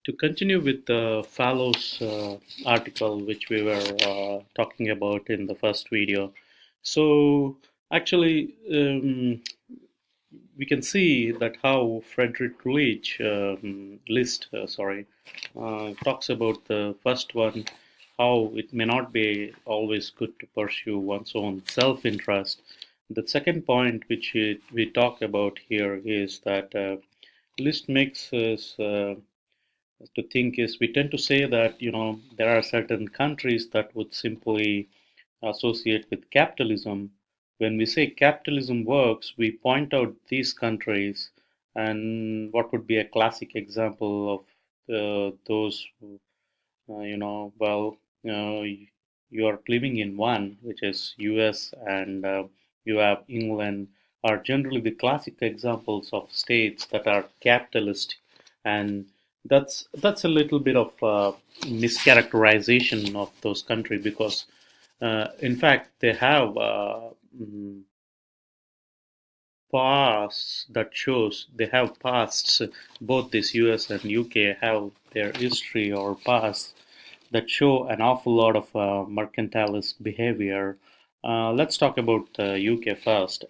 To continue with the Fallows article, which we were talking about in the first video, so actually we can see that how Frederick List, talks about the first one, how it may not be always good to pursue one's own self-interest. The second point, which we talk about here, is that List makes us to think is we tend to say that there are certain countries that would simply associate with capitalism. When we say capitalism works, we point out these countries, and what would be a classic example of those you are living in one, which is US, and you have England, are generally the classic examples of states that are capitalist, and that's a little bit of mischaracterization of those countries because in fact they have mm, pasts that shows they have pasts. Both this US and UK have their history or past that show an awful lot of mercantilist behavior. Let's talk about the UK first.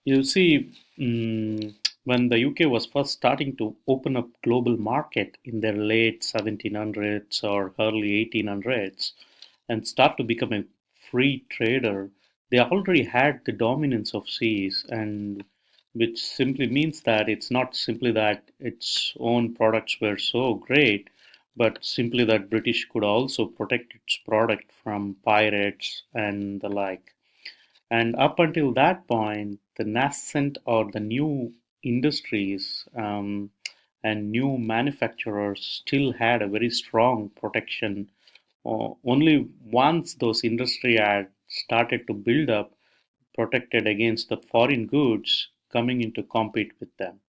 You see, when the UK was first starting to open up global market in the late 1700s or early 1800s and start to become a free trader, they already had the dominance of seas, and which simply means that it's not simply that its own products were so great, but simply that British could also protect its product from pirates and the like. And up until that point, the nascent or the new industries and new manufacturers still had a very strong protection. Only once those industry had started to build up, protected against the foreign goods coming in to compete with them.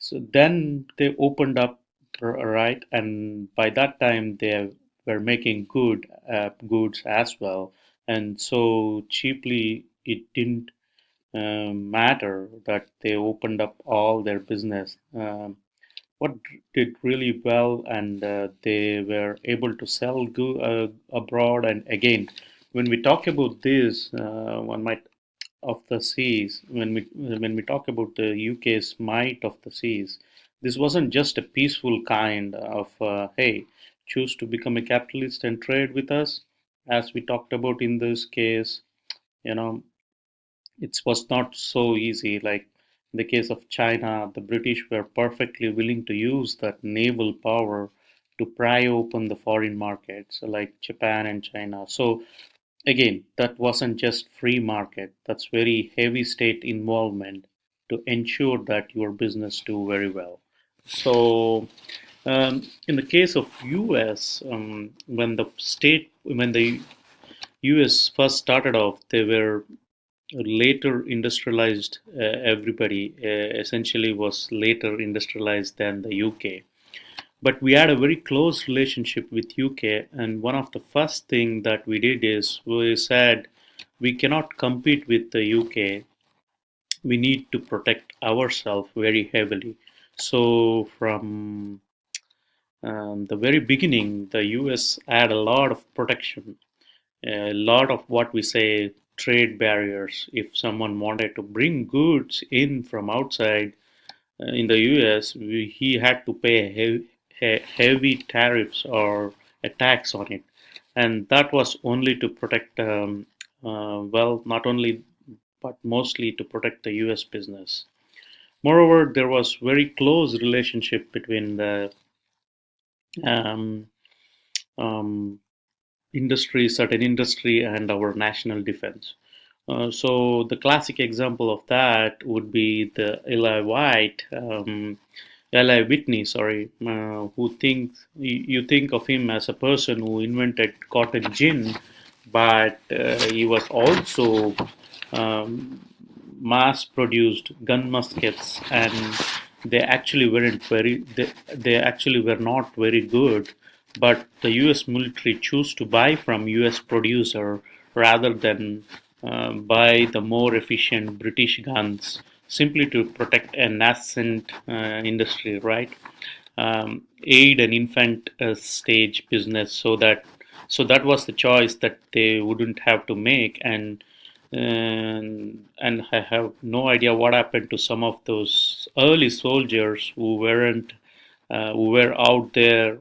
So then they opened up, right? And by that time, they were making goods as well. And so cheaply, it didn't matter that they opened up all their business. What did really well, and they were able to sell abroad. And again, when we talk about this, one might of the seas, when we talk about the UK's might of the seas, this wasn't just a peaceful kind of hey, choose to become a capitalist and trade with us, as we talked about in this case. You know, it was not so easy. Like in the case of China, the British were perfectly willing to use that naval power to pry open the foreign markets, like Japan and China. So again, that wasn't just free market. That's very heavy state involvement to ensure that your business do very well. So in the case of US, when the US first started off, they were later industrialized. Everybody essentially was later industrialized than the UK. But we had a very close relationship with UK, and one of the first thing that we did is we said we cannot compete with the UK. We need to protect ourselves very heavily. So from the very beginning, the US had a lot of protection, a lot of what we say trade barriers. If someone wanted to bring goods in from outside in the US, he had to pay heavy tariffs or a tax on it. And that was only to protect, not only, but mostly to protect the US business. Moreover, there was very close relationship between the um, um, certain industry, and our national defense. So the classic example of that would be the Eli Whitney, sorry, who thinks you think of him as a person who invented cotton gin, but he was also um, mass-produced gun muskets, and they actually were not very good, but the US military chose to buy from US producer rather than buy the more efficient British guns simply to protect a nascent industry, right? aid an infant stage business, so that was the choice that they wouldn't have to make. And I have no idea what happened to some of those early soldiers who were out there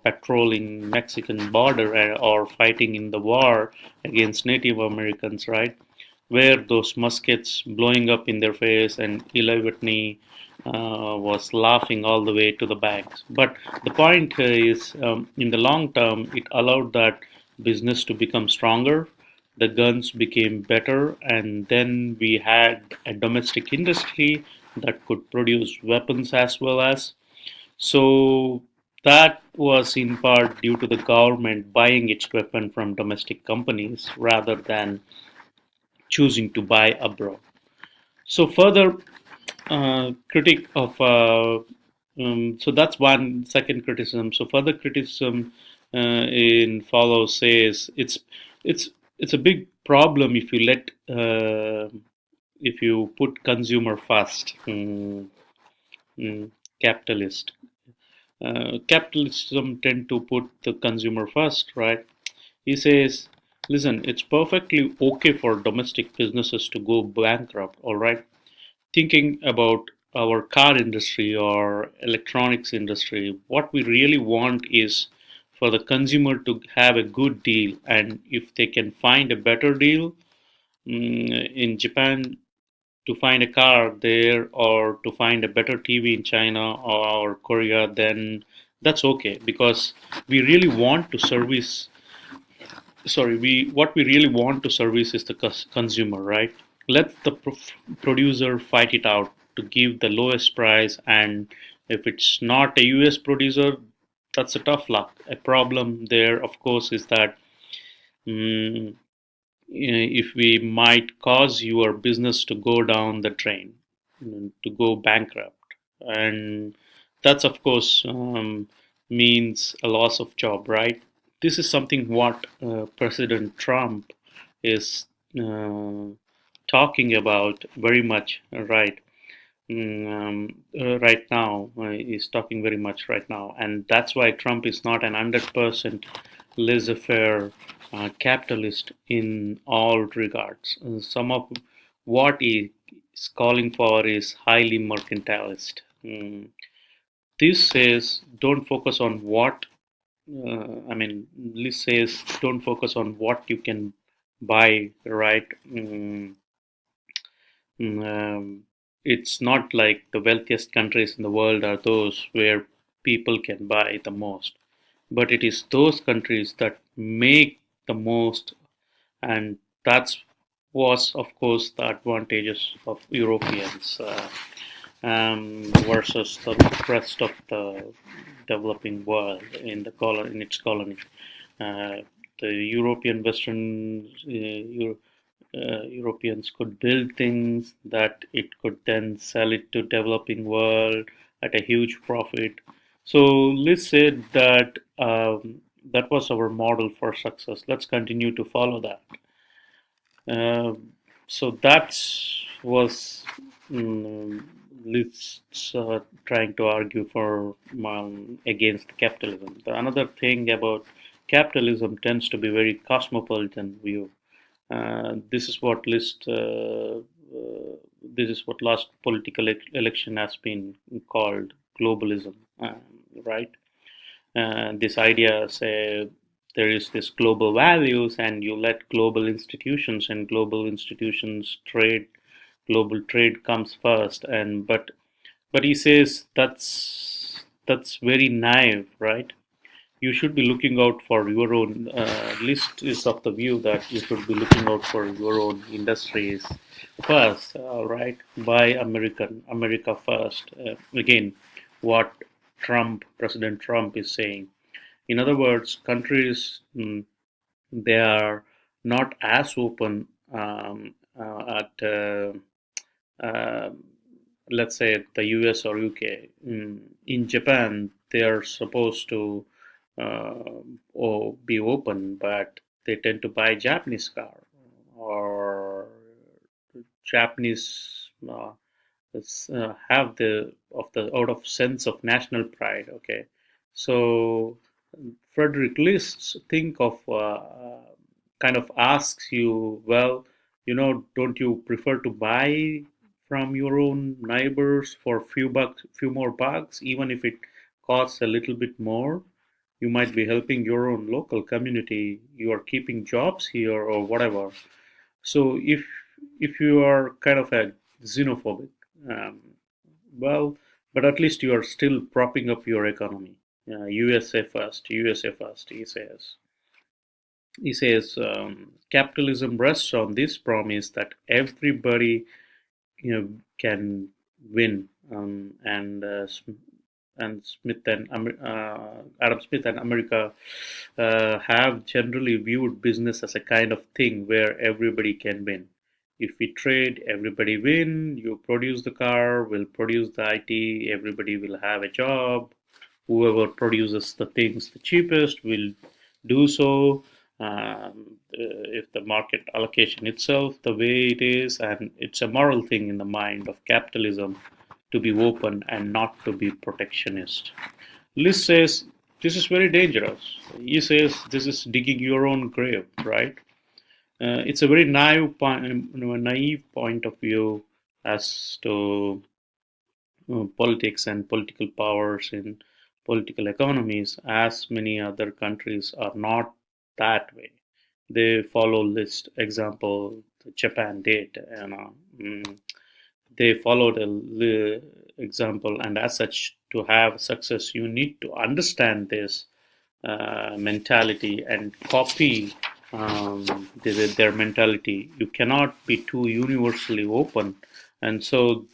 patrolling Mexican border, or fighting in the war against Native Americans, right? Where those muskets blowing up in their face, and Eli Whitney was laughing all the way to the banks. But the point is, in the long term, it allowed that business to become stronger. The guns became better, and then we had a domestic industry that could produce weapons as well as. So that was in part due to the government buying its weapon from domestic companies rather than choosing to buy abroad. So further critic of so that's one second criticism. So further criticism in follow says it's it's a big problem if you let if you put consumer first. Mm, capitalist capitalism tend to put the consumer first, right? He says, listen, it's perfectly okay for domestic businesses to go bankrupt, all right? Thinking about our car industry or electronics industry, what we really want is for the consumer to have a good deal. And if they can find a better deal in Japan, to find a car there, or to find a better TV in China or Korea, then that's okay, because we really want to service sorry we what we really want to service is the consumer, right? Let the producer fight it out to give the lowest price, and if it's not a US producer, that's a tough luck. A problem there, of course, is that mm, if we might cause your business to go down the drain, to go bankrupt, and that's of course means a loss of job, right? This is something what President Trump is uh, talking about very much, right? Right now, is talking very much right now, and that's why Trump is not an 100% laissez-faire capitalist in all regards. Some of what he is calling for is highly mercantilist. This says don't focus on what this says don't focus on what you can buy, right? It's not like the wealthiest countries in the world are those where people can buy the most, but it is those countries that make the most, and that's was of course the advantages of Europeans versus the rest of the developing world in the in its colony. Uh, the European Western Europeans could build things that it could then sell it to developing world at a huge profit. So let's say that that was our model for success. Let's continue to follow that. Uh, so that was Liszt trying to argue for against capitalism. The another thing about capitalism tends to be very cosmopolitan view. This is what this is what last political election has been called globalism, right? This idea say there is this global values, and you let global institutions trade. Global trade comes first, and but he says that's very naive, right? You should be looking out for your own. List is of the view that you should be looking out for your own industries first, right? Buy America first. Again, what President Trump is saying. In other words, countries they are not as open at uh, let's say the US or UK. In Japan, they are supposed to or be open, but they tend to buy Japanese car or Japanese have the of the out of sense of national pride. Okay, so Frederick List think of kind of asks you, well, don't you prefer to buy from your own neighbors for few more bucks, even if it costs a little bit more? You might be helping your own local community. You are keeping jobs here or whatever. So if you are kind of a xenophobic, um, well, but at least you are still propping up your economy. USA first, USA first. He says capitalism rests on this promise that everybody can win, and Adam Smith and America have generally viewed business as a kind of thing where everybody can win. If we trade, everybody win. You produce the car, will produce the IT, everybody will have a job. Whoever produces the things the cheapest will do so. If the market allocation itself the way it is, and it's a moral thing in the mind of capitalism to be open and not to be protectionist. List says this is very dangerous. He says this is digging your own grave, right? It's a very naive point of view as to politics and political powers in political economies, as many other countries are not that way. They follow list. Example, Japan did. They followed example, and as such, to have success, you need to understand this mentality and copy their mentality. You cannot be too universally open, and so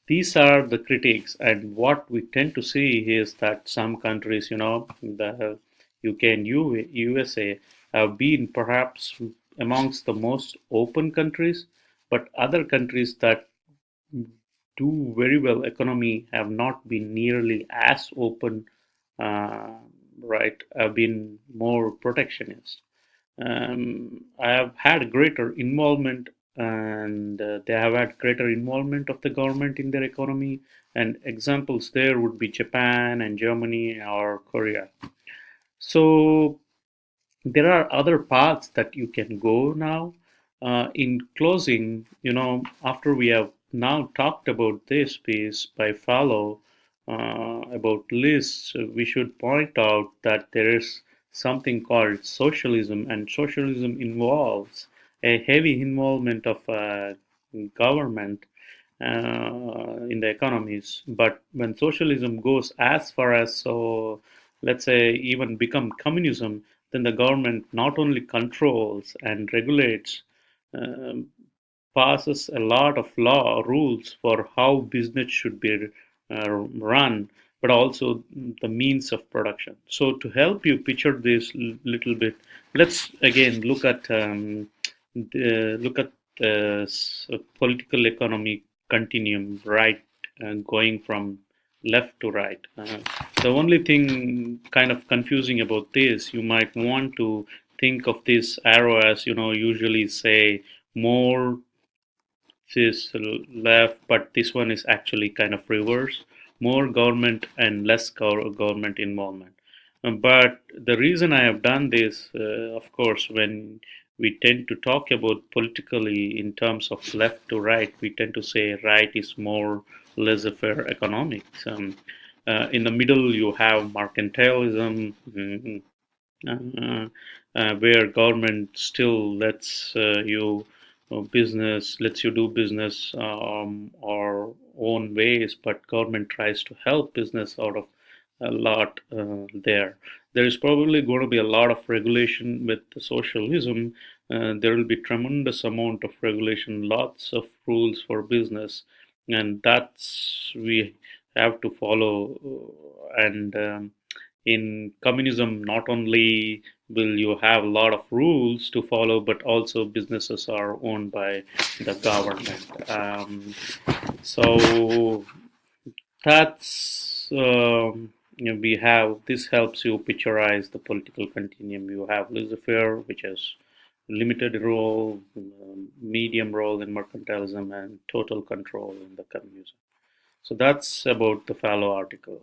these are the critiques. And what we tend to see is that some countries, the UK and USA, have been perhaps amongst the most open countries, but other countries that do very well economy have not been nearly as open, uh, right? Have been more protectionist. I have had greater involvement, and they have had greater involvement of the government in their economy. And examples there would be Japan and Germany or Korea. So there are other paths that you can go now. In closing, after we have now talked about this piece by Fallow, about lists, we should point out that there is something called socialism, and socialism involves a heavy involvement of government in the economies. But when socialism goes as far as, so let's say, even become communism, then the government not only controls and regulates, um, passes a lot of law rules for how business should be run, but also the means of production. So to help you picture this little bit, let's again look at the political economy continuum, right, going from left to right. The only thing kind of confusing about this, you might want to think of this arrow as, usually say more this left, but this one is actually kind of reverse, more government and less government involvement. But the reason I have done this, of course, when we tend to talk about politically in terms of left to right, we tend to say right is more laissez-faire economics. In the middle, you have mercantilism, where government still lets you do business or own ways, but government tries to help business out of a lot there. There is probably going to be a lot of regulation with the socialism. There will be tremendous amount of regulation, lots of rules for business, and that's we have to follow. And in communism, not only will you have a lot of rules to follow, but also businesses are owned by the government. So that's we have this helps you picturize the political continuum. You have laissez-faire, which is limited role, medium role in mercantilism, and total control in the communism. So that's about the Fallow article.